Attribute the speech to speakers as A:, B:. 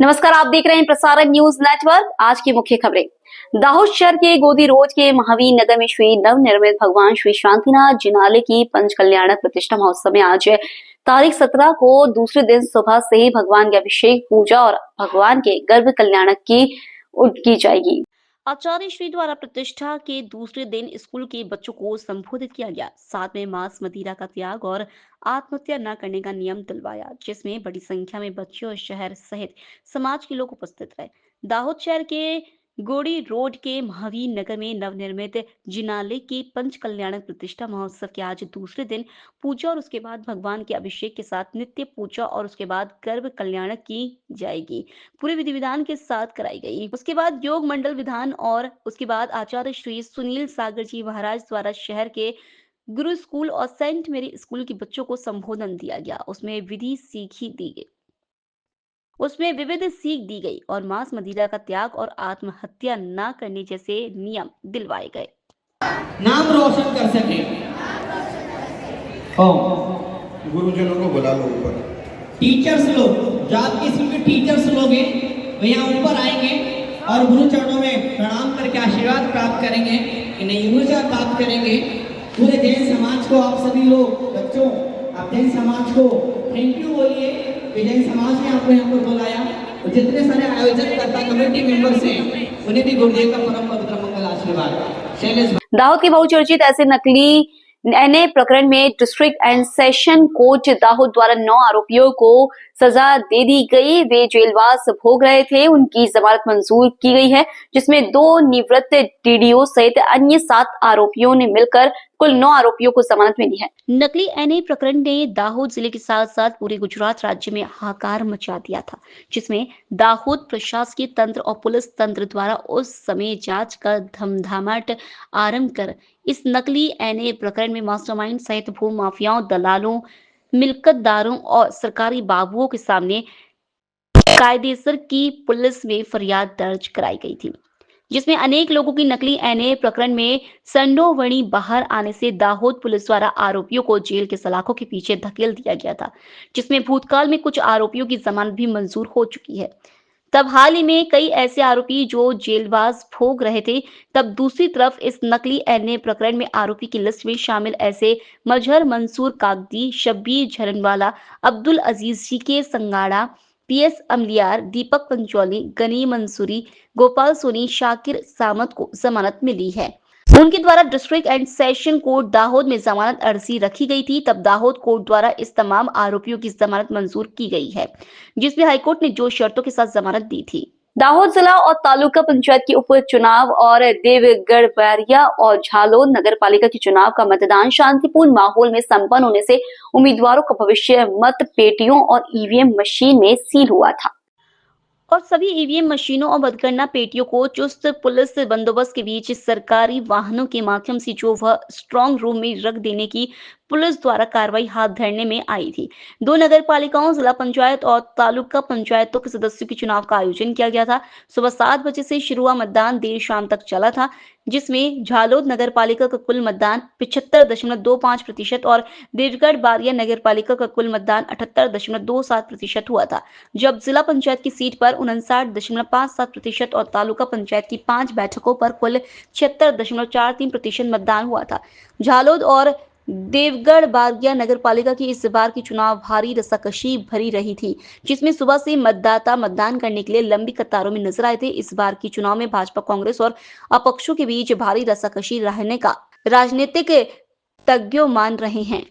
A: नमस्कार, आप देख रहे हैं प्रसारण न्यूज नेटवर्क। आज की मुख्य खबरें। दाहोद शहर के गोदी रोड के महावीर नगर में श्री नवनिर्मित भगवान श्री शांतिनाथ जिनालय की पंच कल्याणक प्रतिष्ठा महोत्सव में आज तारीख 17 को दूसरे दिन सुबह से ही भगवान के अभिषेक, पूजा और भगवान के गर्भ कल्याणक की जाएगी। आचार्य श्री द्वारा प्रतिष्ठा के दूसरे दिन स्कूल के बच्चों को संबोधित किया गया। साथ में मांस मदिरा का त्याग और आत्महत्या न करने का नियम दिलवाया, जिसमें बड़ी संख्या में बच्चों और शहर सहित समाज के लोग उपस्थित रहे। दाहोद शहर के गोड़ी रोड के महावीर नगर में नवनिर्मित जिनालय के पंच कल्याणक प्रतिष्ठा महोत्सव के आज दूसरे दिन पूजा और उसके बाद भगवान के अभिषेक के साथ नित्य पूजा और उसके बाद गर्भ कल्याणक की जाएगी। पूरे विधि विधान के साथ कराई गई। उसके बाद योग मंडल विधान और उसके बाद आचार्य श्री सुनील सागर जी महाराज द्वारा शहर के गुरु स्कूल और सेंट मेरी स्कूल के बच्चों को संबोधन दिया गया। उसमें विविध सीख दी गई और मांस मदिरा का त्याग और आत्महत्या न करने जैसे नियम दिलवाए गए।
B: नाम रोशन कर सके।
C: गुरुजनों को बुला लो ऊपर।
B: टीचर्स लोग, जो आपके स्कूल के टीचर्स लोग हैं, वे यहाँ ऊपर आएंगे और गुरु चरणों में प्रणाम करके आशीर्वाद प्राप्त करेंगे, इन्हें ऊर्जा प्राप्त करेंगे। पूरे जैन समाज को आप सभी लोग, बच्चों, आप जैन समाज को थैंक यू बोलिए कि जैन समाज ने आपको यहाँ पर बुलाया और जितने सारे आयोजन करता कमेटी मेंबर्स हैं, उन्हें भी गुरुदेव का परम पवित्र मंगल आशीर्वाद।
A: दाहोद के बहुचर्चित ऐसे नकली एनए प्रकरण में district and session court Dahod द्वारा 9 आरोपियों को सजा दे दी गई। वे जेलवास भोग रहे थे, उनकी जमानत मंजूर की गई है, जिसमें 2 निवृत्त डीडीओ सहित अन्य 7 आरोपियों ने मिलकर कुल 9 आरोपियों को जमानत मिली है। नकली एनए प्रकरण ने दाहोद जिले के साथ साथ पूरे गुजरात राज्य में हाहाकार मचा दिया था, जिसमें दाहोद प्रशासकीय तंत्र और पुलिस तंत्र द्वारा उस समय जांच का धमधमाट आरंभ कर इस नकली एनए प्रकरण में मास्टरमाइंड सहित भू माफियाओं, दलालों, मिल्कतदारों और सरकारी बाबुओं के सामने कायदेसर की पुलिस में फरियाद दर्ज कराई गई थी, जिसमें अनेक लोगों की नकली एनए प्रकरण में संडोवणी बाहर आने से दाहोद पुलिस द्वारा आरोपियों को जेल के सलाखों के पीछे धकेल दिया गया था, जिसमें भूतकाल में कुछ आरोपियों की जमानत भी मंजूर हो चुकी है। तब हाल ही में कई ऐसे आरोपी जो जेलवास भोग रहे थे। तब दूसरी तरफ इस नकली एनए प्रकरण में आरोपी की लिस्ट में शामिल ऐसे मजहर मंसूर कागदी, शब्बीर झरनवाला, अब्दुल अजीज जी के संगाड़ा, पीएस अमलियार, दीपक पंचौली, गनी मंसूरी, गोपाल सोनी, शाकिर सामत को जमानत मिली है। उनके द्वारा district and session court Dahod में जमानत अर्जी रखी गई थी। तब दाहोद कोर्ट द्वारा इस तमाम आरोपियों की जमानत मंजूर की गई है, जिसमें हाईकोर्ट ने जो शर्तों के साथ जमानत दी थी। दाहोद जिला और तालुका पंचायत के उप चुनाव और देवगढ़ बैरिया और झालोद नगर पालिका के चुनाव का मतदान शांतिपूर्ण माहौल में संपन्न होने से उम्मीदवारों का भविष्य मत पेटियों और ईवीएम मशीन में सील हुआ था और सभी ईवीएम मशीनों और मतगणना पेटियों को चुस्त पुलिस बंदोबस्त के बीच सरकारी वाहनों के माध्यम से जो वह स्ट्रांग रूम में रख देने की पुलिस द्वारा कार्रवाई हाथ धरने में आई थी। 2 नगर पालिकाओं, जिला पंचायत और तालुका पंचायतों के सदस्यों के चुनाव का आयोजन किया गया था। सुबह 7 बजे से शुरू हुआ मतदान देर शाम तक चला था, जिसमें झालोद नगर पालिका का कुल मतदान 75.25% और देवगढ़ बारिया नगर पालिका का कुल मतदान 78.27% हुआ था। जब जिला पंचायत की सीट पर 59.57% और तालुका पंचायत की 5 बैठकों पर कुल 76.43% मतदान हुआ था। झालोद और देवगढ़ बारिया नगर पालिका की इस बार की चुनाव भारी रस्साकशी भरी रही थी, जिसमें सुबह से मतदाता मतदान करने के लिए लंबी कतारों में नजर आए थे। इस बार की चुनाव में भाजपा, कांग्रेस और अपक्षों के बीच भारी रस्साकशी रहने का राजनीतिक तज्ञों मान रहे हैं।